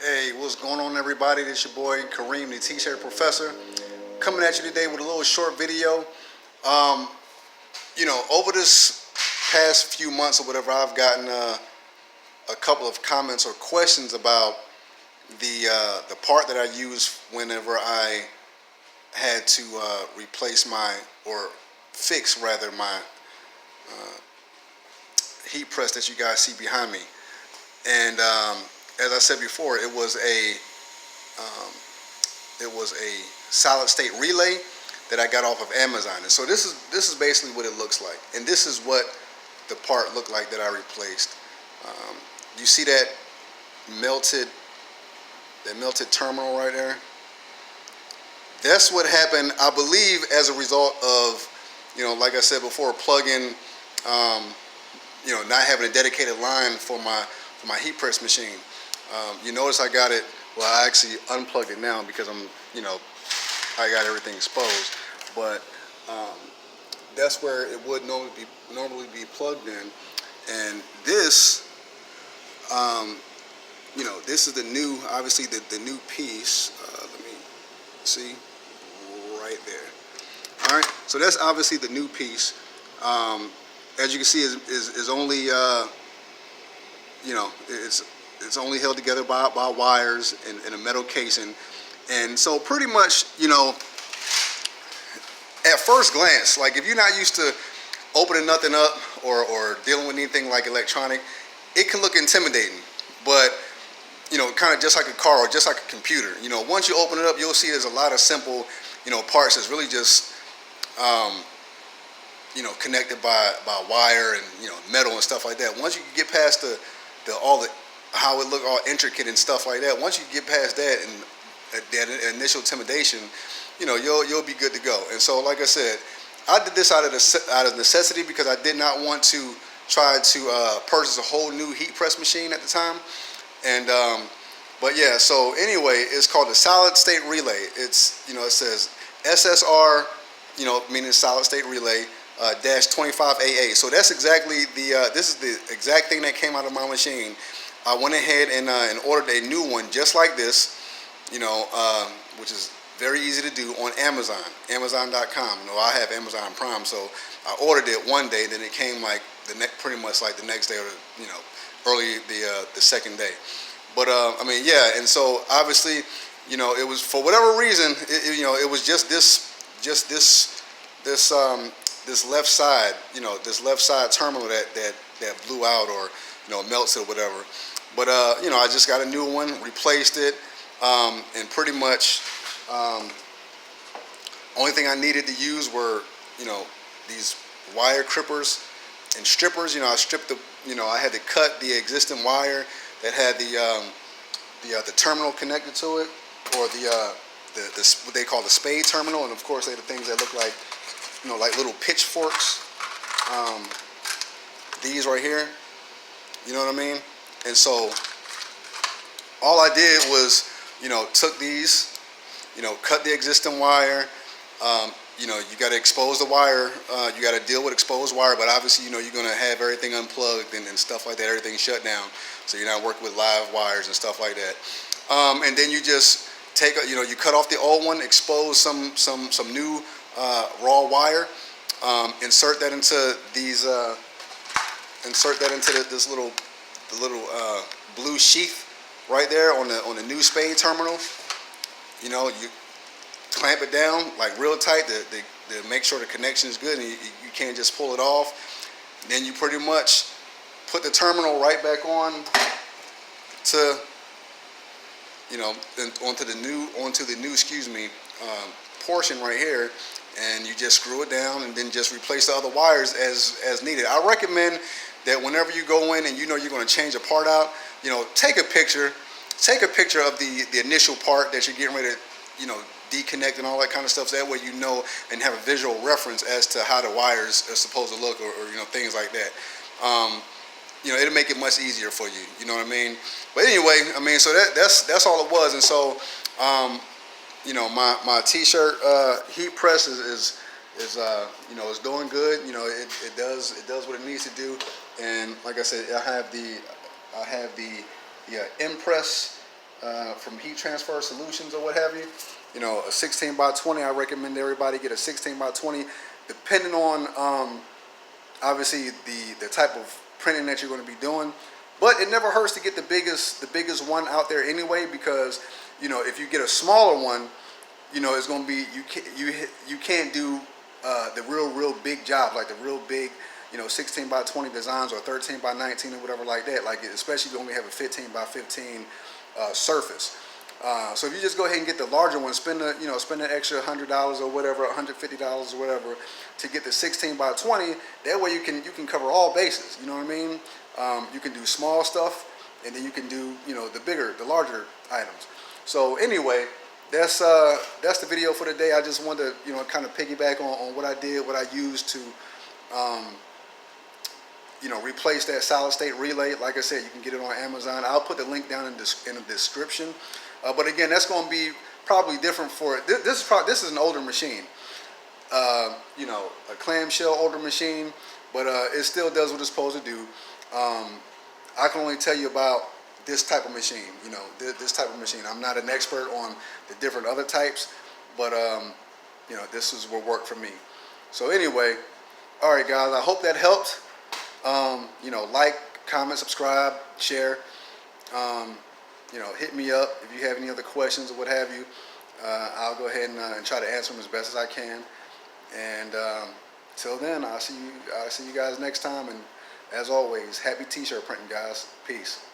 Hey, what's going on, everybody? This your boy Kareem, the T-shirt professor, coming at you today with a little short video. Um, over this past few months or whatever, I've gotten a couple of comments or questions about the part that I use whenever I had to replace my or fix rather my heat press that you guys see behind me. And as I said before, it was a solid state relay that I got off of Amazon. And so this is basically what it looks like, and this is what the part looked like that I replaced. You see melted that melted terminal right there? That's what happened, I believe, as a result of, like I said before, plugging, not having a dedicated line for my heat press machine. You notice I got it. Well, I actually unplugged it now because I got everything exposed. But that's where it would normally be plugged in. And this, this is the new, obviously the new piece. Let me see, right there. All right, so that's obviously the new piece. As you can see, is only it's only held together by wires and a metal casing. And so pretty much, at first glance, like if you're not used to opening nothing up or dealing with anything like electronic, it can look intimidating. But kind of just like a car or just like a computer. Once you open it up, you'll see there's a lot of simple, parts that's really just connected by wire and metal and stuff like that. Once you get past how it look all intricate and stuff like that, once you get past that and that initial intimidation, you'll be good to go. And so, like I said, I did this out of necessity because I did not want to try to purchase a whole new heat press machine at the time. And but yeah, so anyway, it's called the solid state relay. It's it says SSR, meaning solid state relay. Dash 25AA. So that's exactly this is the exact thing that came out of my machine. I went ahead and ordered a new one just like this, which is very easy to do on Amazon, Amazon.com. I have Amazon Prime, so I ordered it one day, then it came like pretty much like the next day or early the second day. But and so obviously, it was for whatever reason, it was just this left side, this left side terminal that blew out or melted or whatever. But I just got a new one, replaced it, and pretty much only thing I needed to use were these wire crimpers and strippers. I stripped I had to cut the existing wire that had the terminal connected to it, or what they call the spade terminal, and of course they're the things that look like like little pitchforks. These right here, you know what I mean? And so all I did was, took these, cut the existing wire. You got to expose the wire. You got to deal with exposed wire, but obviously, you're going to have everything unplugged and stuff like that, everything shut down. So you're not working with live wires and stuff like that. And then you just take, you cut off the old one, expose some new raw wire, insert that into these, this little blue sheath right there on the new spade terminal. You clamp it down like real tight to make sure the connection is good, and you can't just pull it off. And then you pretty much put the terminal right back on to onto the new portion right here, and you just screw it down and then just replace the other wires as needed. I recommend that whenever you go in and you're going to change a part out, take a picture of the initial part that you're getting ready to deconnect and all that kind of stuff, so that way and have a visual reference as to how the wires are supposed to look, or things like that. It'll make it much easier for you. You know what I mean? But anyway, so that's all it was. And so my t-shirt heat press is doing good. It does what it needs to do. And like I said, I have the Impress from Heat Transfer Solutions or what have you. You know, a 16 by 20. I recommend everybody get a 16 by 20, depending on obviously the type of printing that you're going to be doing. But it never hurts to get the biggest one out there anyway, because you know, if you get a smaller one, you know, it's going to be, you can't do the real big job, like the real big, you know, 16 by 20 designs or 13 by 19 or whatever like that. Like, especially if you only have a 15 by 15 surface. So if you just go ahead and get the larger one, spend that extra $100 or whatever, $150 or whatever to get the 16 by 20. That way you can cover all bases. You know what I mean? You can do small stuff, and then you can do, you know, the larger items. So anyway, that's the video for today. I just wanted to, you know, kind of piggyback on what I did, what I used to, you know, replace that solid state relay. Like I said, you can get it on Amazon. I'll put the link down in the description. But again, that's going to be probably different for this is an older machine. You know, a clamshell older machine, but it still does what it's supposed to do. I can only tell you about this type of machine. You know, this type of machine. I'm not an expert on the different other types, but you know, this is what worked for me. So anyway, all right, guys. I hope that helped. You know, like, comment, subscribe, share. You know, hit me up if you have any other questions or what have you. I'll go ahead and try to answer them as best as I can. And till then, I'll see you guys next time. And as always, happy t-shirt printing, guys. Peace.